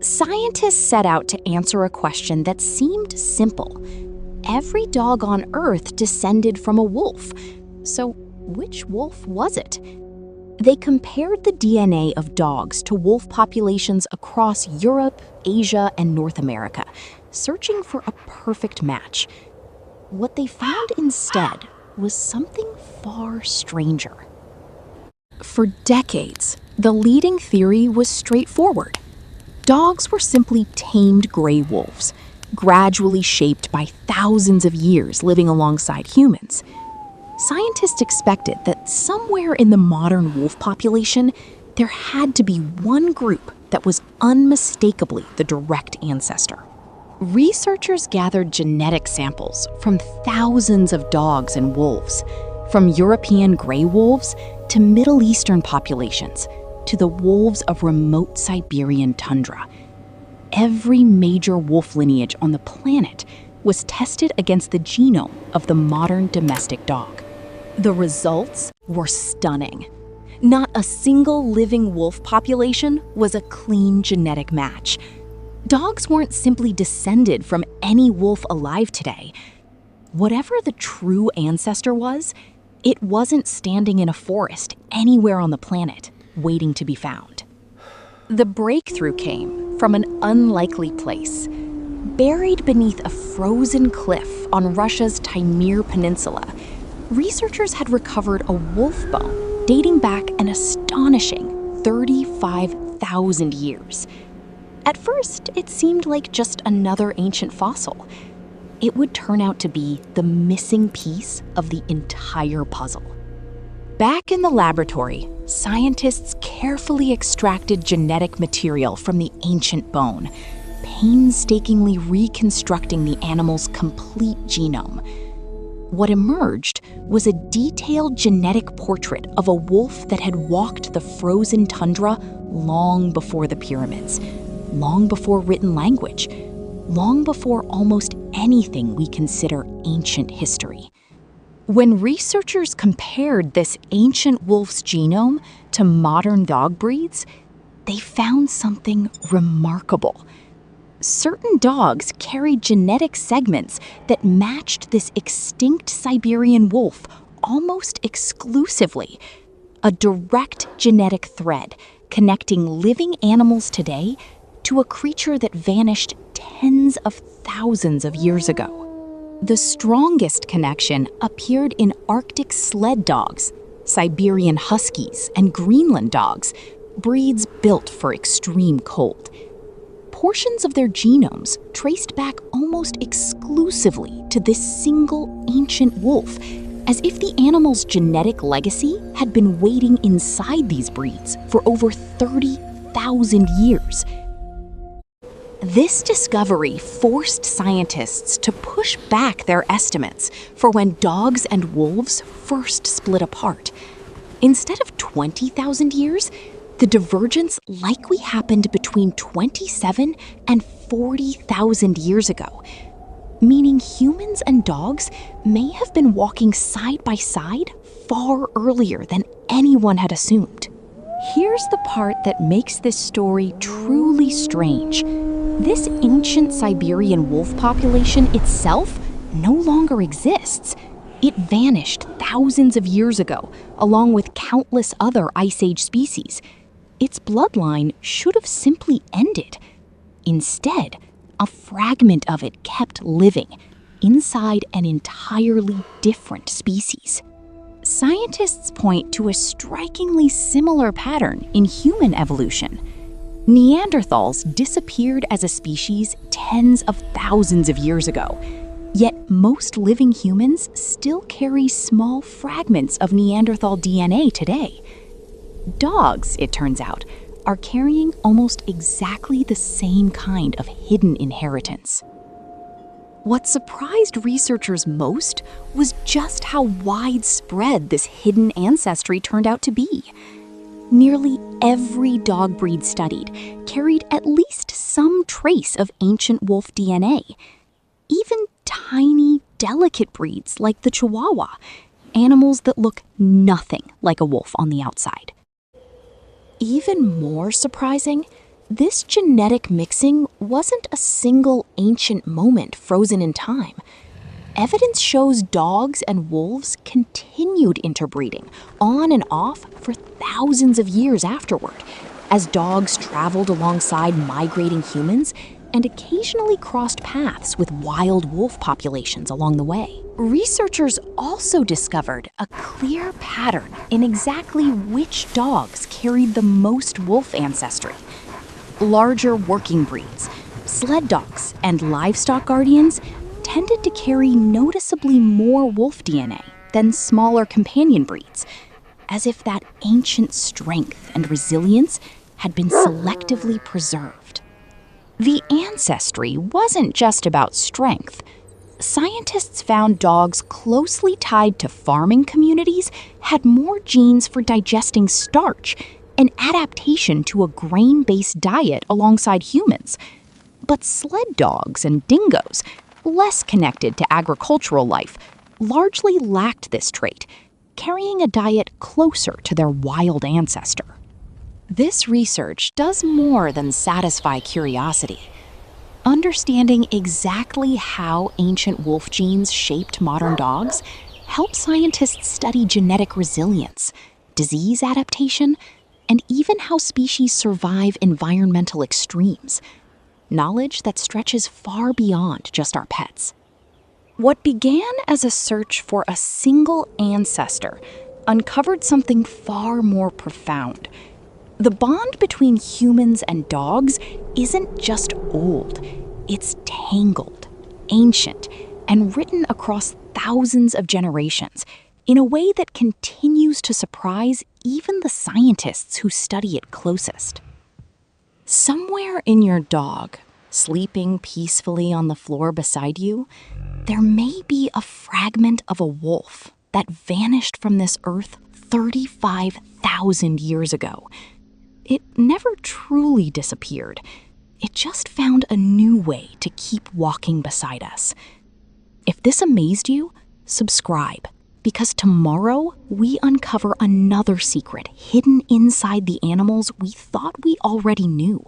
Scientists set out to answer a question that seemed simple. Every dog on Earth descended from a wolf. So, which wolf was it? They compared the DNA of dogs to wolf populations across Europe, Asia, and North America, searching for a perfect match. What they found instead was something far stranger. For decades, the leading theory was straightforward. Dogs were simply tamed gray wolves, gradually shaped by thousands of years living alongside humans. Scientists expected that somewhere in the modern wolf population, there had to be one group that was unmistakably the direct ancestor. Researchers gathered genetic samples from thousands of dogs and wolves, from European gray wolves to Middle Eastern populations, to the wolves of remote Siberian tundra. Every major wolf lineage on the planet was tested against the genome of the modern domestic dog. The results were stunning. Not a single living wolf population was a clean genetic match. Dogs weren't simply descended from any wolf alive today. Whatever the true ancestor was, it wasn't standing in a forest anywhere on the planet, waiting to be found. The breakthrough came from an unlikely place. Buried beneath a frozen cliff on Russia's Taimyr Peninsula, researchers had recovered a wolf bone dating back an astonishing 35,000 years. At first, it seemed like just another ancient fossil. It would turn out to be the missing piece of the entire puzzle. Back in the laboratory, scientists carefully extracted genetic material from the ancient bone, painstakingly reconstructing the animal's complete genome. What emerged was a detailed genetic portrait of a wolf that had walked the frozen tundra long before the pyramids, long before written language, long before almost anything we consider ancient history. When researchers compared this ancient wolf's genome to modern dog breeds, they found something remarkable. Certain dogs carried genetic segments that matched this extinct Siberian wolf almost exclusively. A direct genetic thread connecting living animals today to a creature that vanished tens of thousands of years ago. The strongest connection appeared in Arctic sled dogs, Siberian huskies, and Greenland dogs, breeds built for extreme cold. Portions of their genomes traced back almost exclusively to this single ancient wolf, as if the animal's genetic legacy had been waiting inside these breeds for over 30,000 years. This discovery forced scientists to push back their estimates for when dogs and wolves first split apart. Instead of 20,000 years, the divergence likely happened between 27 and 40,000 years ago, meaning humans and dogs may have been walking side by side far earlier than anyone had assumed. Here's the part that makes this story truly strange. This ancient Siberian wolf population itself no longer exists. It vanished thousands of years ago, along with countless other Ice Age species. Its bloodline should have simply ended. Instead, a fragment of it kept living inside an entirely different species. Scientists point to a strikingly similar pattern in human evolution. Neanderthals disappeared as a species tens of thousands of years ago, yet most living humans still carry small fragments of Neanderthal DNA today. Dogs, it turns out, are carrying almost exactly the same kind of hidden inheritance. What surprised researchers most was just how widespread this hidden ancestry turned out to be. Nearly every dog breed studied carried at least some trace of ancient wolf DNA. Even tiny, delicate breeds like the Chihuahua, animals that look nothing like a wolf on the outside. Even more surprising, This genetic mixing wasn't a single ancient moment frozen in time. Evidence shows dogs and wolves continued interbreeding on and off for thousands of years afterward, as dogs traveled alongside migrating humans and occasionally crossed paths with wild wolf populations along the way. Researchers also discovered a clear pattern in exactly which dogs carried the most wolf ancestry. Larger working breeds, sled dogs, and livestock guardians tended to carry noticeably more wolf DNA than smaller companion breeds, as if that ancient strength and resilience had been selectively preserved. The ancestry wasn't just about strength. Scientists found dogs closely tied to farming communities had more genes for digesting starch and adaptation to a grain-based diet alongside humans. But sled dogs and dingoes, less connected to agricultural life, largely lacked this trait, carrying a diet closer to their wild ancestor. This research does more than satisfy curiosity. Understanding exactly how ancient wolf genes shaped modern dogs helps scientists study genetic resilience, disease adaptation, and even how species survive environmental extremes. Knowledge that stretches far beyond just our pets. What began as a search for a single ancestor uncovered something far more profound. The bond between humans and dogs isn't just old, it's tangled, ancient, and written across thousands of generations in a way that continues to surprise even the scientists who study it closest. Somewhere in your dog, sleeping peacefully on the floor beside you, there may be a fragment of a wolf that vanished from this earth 35,000 years ago. It never truly disappeared. It just found a new way to keep walking beside us. If this amazed you, subscribe, because tomorrow we uncover another secret hidden inside the animals we thought we already knew.